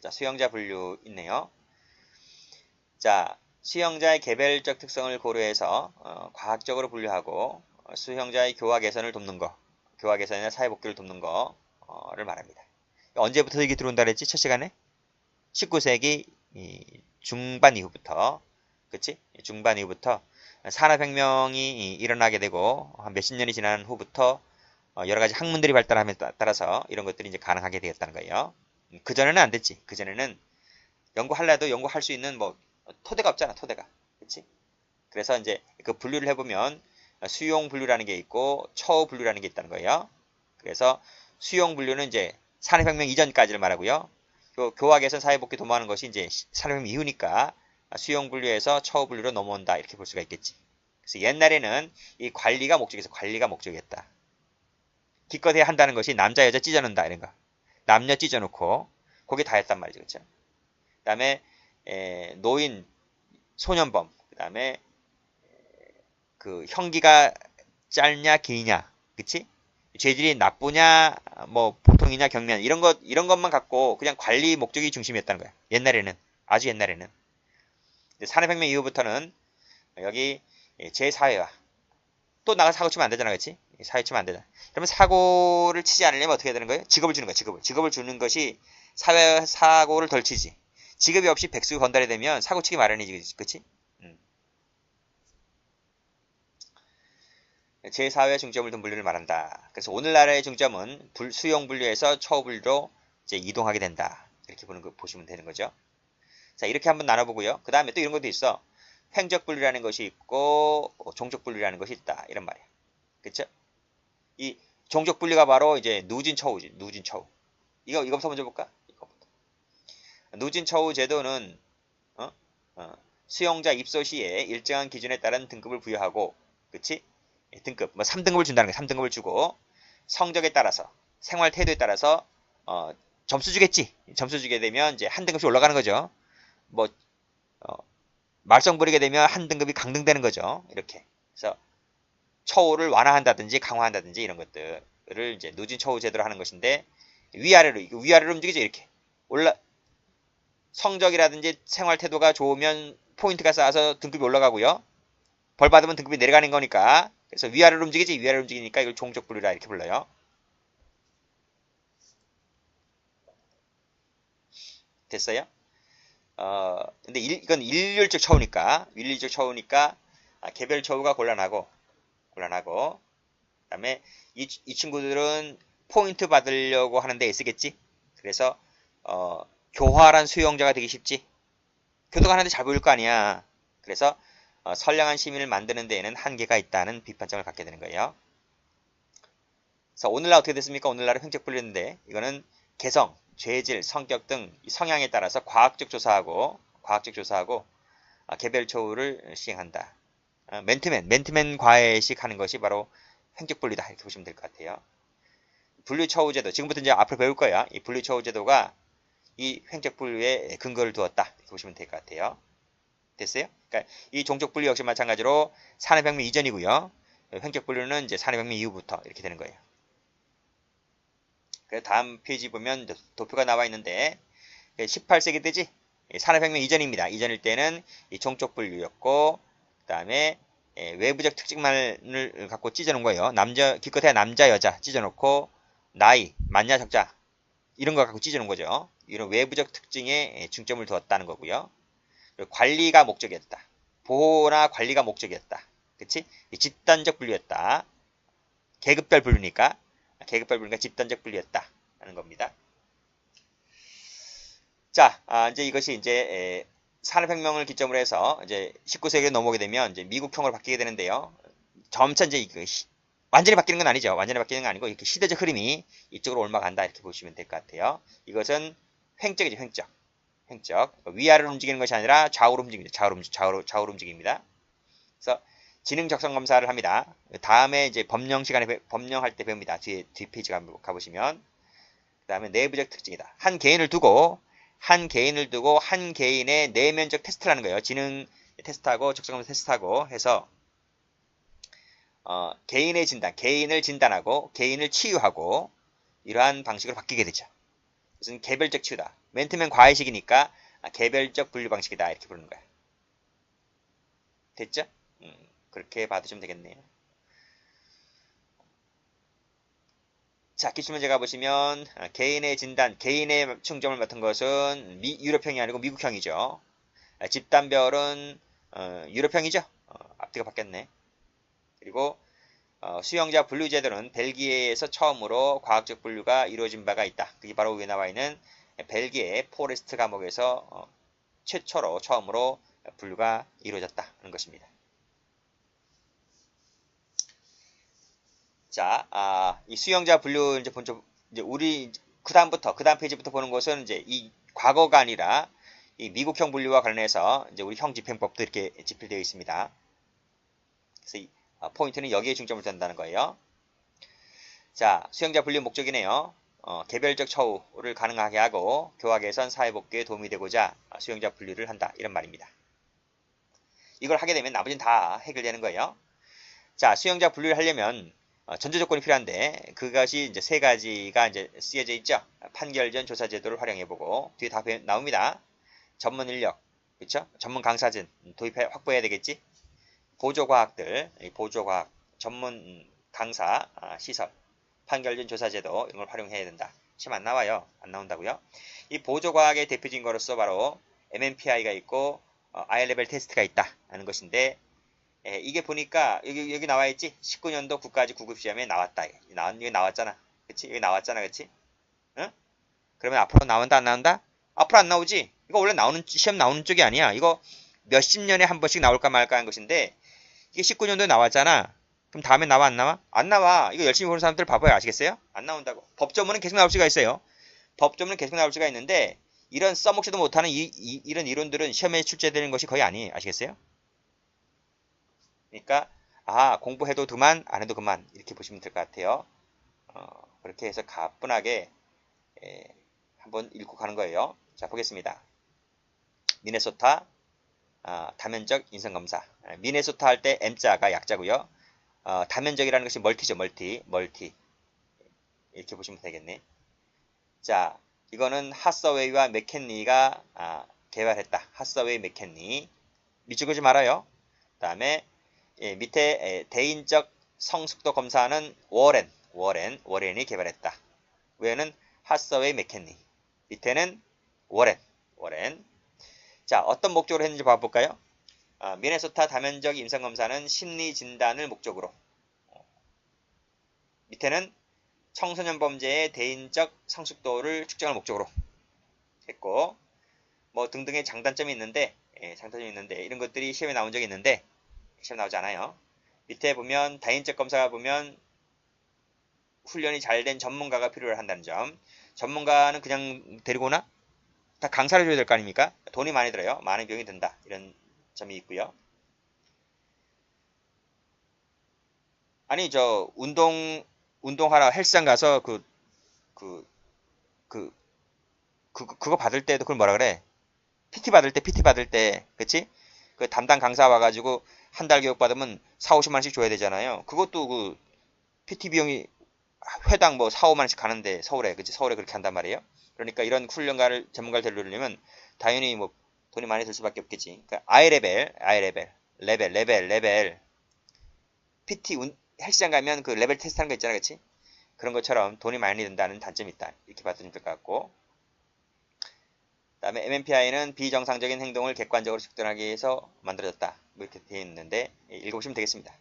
자, 수용자 분류 있네요. 자, 수용자의 개별적 특성을 고려해서 과학적으로 분류하고 수용자의 교화 개선을 돕는 거, 교화 개선이나 사회복귀를 돕는 거를 말합니다. 언제부터 이게 들어온다 그랬지? 첫 시간에? 19세기 중반 이후부터, 그치? 중반 이후부터 산업혁명이 일어나게 되고 한 몇십 년이 지난 후부터 여러 가지 학문들이 발달함에 따라서 이런 것들이 이제 가능하게 되었다는 거예요. 그전에는 안 됐지. 그전에는 연구하려도 연구할 수 있는 뭐 토대가 없잖아, 토대가. 그치? 그래서 이제 그 분류를 해보면 수용 분류라는 게 있고 처우 분류라는 게 있다는 거예요. 그래서 수용 분류는 이제 산업혁명 이전까지를 말하고요. 교화 개선 사회복귀 도모하는 것이 이제 산업혁명 이후니까 수용 분류에서 처우 분류로 넘어온다 이렇게 볼 수가 있겠지. 그래서 옛날에는 이 관리가 목적이었어. 관리가 목적이었다. 기껏해야 한다는 것이 남자 여자 찢어놓는다 이런 거. 남녀 찢어놓고 그게 다였단 말이죠. 그렇죠? 그다음에 노인, 소년범, 그다음에 그 형기가 짧냐 기냐, 그치? 죄질이 나쁘냐, 뭐 보통이냐 경미냐 이런 것만 갖고 그냥 관리 목적이 중심이었다는 거야. 옛날에는 아주 옛날에는. 산업혁명 이후부터는 여기 제4회화 또 나가 사고 치면 안 되잖아, 그렇지? 사고 치면 안 되잖아. 그러면 사고를 치지 않으려면 어떻게 해야 되는 거예요? 직업을 주는 거야, 직업을 주는 것이 사회 사고를 덜 치지. 직업이 없이 백수 건달이 되면 사고 치기 마련이지, 그렇지? 제4회 중점을 둔 분류를 말한다. 그래서 오늘날의 중점은 수용 분류에서 처우 분류로 이제 이동하게 된다. 이렇게 보시면 되는 거죠. 자, 이렇게 한번 나눠보고요. 그 다음에 또 이런 것도 있어. 횡적 분류라는 것이 있고 종족 분류라는 것이 있다. 이런 말이야. 그쵸? 이 종족 분류가 바로 이제 누진 처우지. 누진 처우. 이거부터 먼저 볼까? 이거부터. 누진 처우 제도는 수용자 입소 시에 일정한 기준에 따른 등급을 부여하고, 그치? 등급, 뭐 3등급을 준다는 거야. 3등급을 주고 성적에 따라서 생활 태도에 따라서 점수 주겠지. 점수 주게 되면 이제 한 등급씩 올라가는 거죠. 뭐 말썽 부리게 되면 한 등급이 강등되는 거죠. 이렇게. 그래서 처우를 완화한다든지 강화한다든지 이런 것들을 이제 누진 처우 제도로 하는 것인데 위아래로 움직이죠. 이렇게. 성적이라든지 생활 태도가 좋으면 포인트가 쌓아서 등급이 올라가고요. 벌 받으면 등급이 내려가는 거니까. 그래서 위아래로 움직이지. 위아래로 움직이니까 이걸 종족 분류라 이렇게 불러요. 됐어요? 근데 이건 일률적 처우니까 개별 처우가 곤란하고 그다음에 이 친구들은 포인트 받으려고 하는데 애쓰겠지. 그래서 교활한 수용자가 되기 쉽지. 교도관한테 잘 보일 거 아니야. 그래서 선량한 시민을 만드는 데에는 한계가 있다는 비판점을 갖게 되는 거예요. 그래서 오늘날 어떻게 됐습니까? 오늘날은 횡적 분류인데 이거는 개성, 죄질, 성격 등 성향에 따라서 과학적 조사하고 개별 처우를 시행한다. 맨투맨 과외식 하는 것이 바로 횡적 분류다 이렇게 보시면 될 것 같아요. 분류 처우 제도 지금부터 이제 앞으로 배울 거야. 이 분류 처우 제도가 이 횡적 분류에 근거를 두었다 이렇게 보시면 될 것 같아요. 됐어요? 그러니까 이 종족 분류 역시 마찬가지로 산업혁명 이전이고요. 횡적 분류는 이제 산업혁명 이후부터 이렇게 되는 거예요. 그래서 다음 페이지 보면 도표가 나와 있는데 18세기 때지 산업혁명 이전입니다. 이전일 때는 이 종족 분류였고 그 다음에 외부적 특징만을 갖고 찢어놓은 거예요. 기껏해야 남자 여자 찢어놓고 나이 많냐 적자 이런 거 갖고 찢어놓은 거죠. 이런 외부적 특징에 중점을 두었다는 거고요. 관리가 목적이었다. 보호나 관리가 목적이었다. 그치? 집단적 분류였다. 계급별 분류니까 집단적 분류였다. 하는 겁니다. 자, 이제 이것이 이제 산업혁명을 기점으로 해서 이제 19세기로 넘어오게 되면 이제 미국형으로 바뀌게 되는데요. 점차 이제 완전히 바뀌는 건 아니죠. 완전히 바뀌는 건 아니고 이렇게 시대적 흐름이 이쪽으로 옮아간다 이렇게 보시면 될 것 같아요. 이것은 횡적이죠, 횡적. 위아래로 움직이는 것이 아니라 좌우로 움직입니다. 좌우로 움직입니다. 그래서 지능 적성 검사를 합니다. 다음에 이제 법령할 때 배웁니다. 뒷페이지 가보시면. 그 다음에 내부적 특징이다. 한 개인을 두고 한 개인의 내면적 테스트를 하는 거예요. 지능 테스트하고 적성 검사 테스트하고 해서 개인을 진단하고 개인을 치유하고 이러한 방식으로 바뀌게 되죠. 무슨 개별적 치유다. 맨투맨 과외식이니까 개별적 분류 방식이다. 이렇게 부르는 거야. 됐죠? 그렇게 받으시면 되겠네요. 자, 기출문제 가보시면 개인의 진단, 개인의 충점을 맡은 것은 유럽형이 아니고 미국형이죠. 집단별은 유럽형이죠. 앞뒤가 바뀌었네. 그리고 수영자 분류 제도는 벨기에에서 처음으로 과학적 분류가 이루어진 바가 있다. 그게 바로 위에 나와 있는 벨기에 포레스트 감옥에서 최초로 처음으로 분류가 이루어졌다는 것입니다. 자, 이 수영자 분류 이제 본적 이제 우리 그 다음 페이지부터 보는 것은 이제 이 과거가 아니라 이 미국형 분류와 관련해서 이제 우리 형 집행법도 이렇게 집필되어 있습니다. 그래서 이 포인트는 여기에 중점을 둔다는 거예요. 자, 수영자 분류 목적이네요. 개별적 처우를 가능하게 하고 교화 개선, 사회복귀에 도움이 되고자 수영자 분류를 한다. 이런 말입니다. 이걸 하게 되면 나머지는 다 해결되는 거예요. 자, 수영자 분류를 하려면 전제 조건이 필요한데 그것이 이제 세 가지가 이제 쓰여져 있죠. 판결전 조사 제도를 활용해보고 뒤에 다 나옵니다. 전문 인력, 그렇죠? 전문 강사진 확보해야 되겠지. 보조과학들, 보조과학, 전문 강사 시설, 판결전 조사 제도 이런 걸 활용해야 된다. 시험 안 나와요. 안 나온다고요. 이 보조과학의 대표적인 거로서 바로 MMPI가 있고 I레벨 테스트가 있다 하는 것인데 이게 보니까 여기 나와 있지. 19년도 국가직 구급시험에 나왔다. 여기 나왔잖아. 그치? 여기 나왔잖아. 그치? 응? 그러면 앞으로 나온다 안 나온다? 앞으로 안 나오지. 이거 원래 시험 나오는 쪽이 아니야. 이거 몇십 년에 한 번씩 나올까 말까 하는 것인데 이게 19년도에 나왔잖아. 그럼 다음에 나와 안 나와? 안 나와. 이거 열심히 보는 사람들 봐봐요. 아시겠어요? 안 나온다고. 법조문은 계속 나올 수가 있어요. 법조문은 계속 나올 수가 있는데 이런 써먹지도 못하는 이런 이론들은 시험에 출제되는 것이 거의 아니에요. 아시겠어요? 그러니까 공부해도 그만 안 해도 그만 이렇게 보시면 될 것 같아요. 그렇게 해서 가뿐하게 한번 읽고 가는 거예요. 자, 보겠습니다. 미네소타 다면적 인성검사. 미네소타 할 때 M자가 약자고요. 다면적이라는 것이 멀티죠. 멀티. 이렇게 보시면 되겠네. 자, 이거는 하서웨이와 맥켄리가 개발했다. 하서웨이, 맥켄리. 미치고지 말아요. 그 다음에 밑에 대인적 성숙도 검사는 워렌이 개발했다. 위에는 하서웨이, 맥켄리. 밑에는 워렌. 자, 어떤 목적으로 했는지 봐볼까요? 미네소타 다면적 임상검사는 심리진단을 목적으로, 밑에는 청소년 범죄의 대인적 성숙도를 측정할 목적으로 했고, 뭐 등등의 장단점이 있는데 이런 것들이 시험에 나온 적이 있는데 시험 나오지 않아요. 밑에 보면 다인적 검사가 보면 훈련이 잘 된 전문가가 필요로 한다는 점. 전문가는 그냥 데리고 오나? 다 강사를 줘야 될 거 아닙니까? 돈이 많이 들어요. 많은 비용이 든다. 이런 점이 있고요. 아니 저 운동하러 헬스장 가서 그거 받을 때도 그걸 뭐라 그래? PT 받을 때 그치? 그 담당 강사 와가지고 한 달 교육 받으면 4, 50만 원씩 줘야 되잖아요. 그것도 그 PT 비용이 회당 뭐 4, 5만 원씩 가는데 서울에 그렇게 한단 말이에요. 그러니까 이런 훈련가를 전문가를 데려오려면 당연히 뭐 돈이 많이 들 수밖에 없겠지. 그러니까 레벨 PT 헬스장 가면 그 레벨 테스트 하는 거 있잖아, 그치? 그런 것처럼 돈이 많이 든다는 단점이 있다. 이렇게 봐주면 될 것 같고. 그다음에 MMPI는 비정상적인 행동을 객관적으로 측정하기 위해서 만들어졌다. 뭐 이렇게 되어 있는데 읽어보시면 되겠습니다.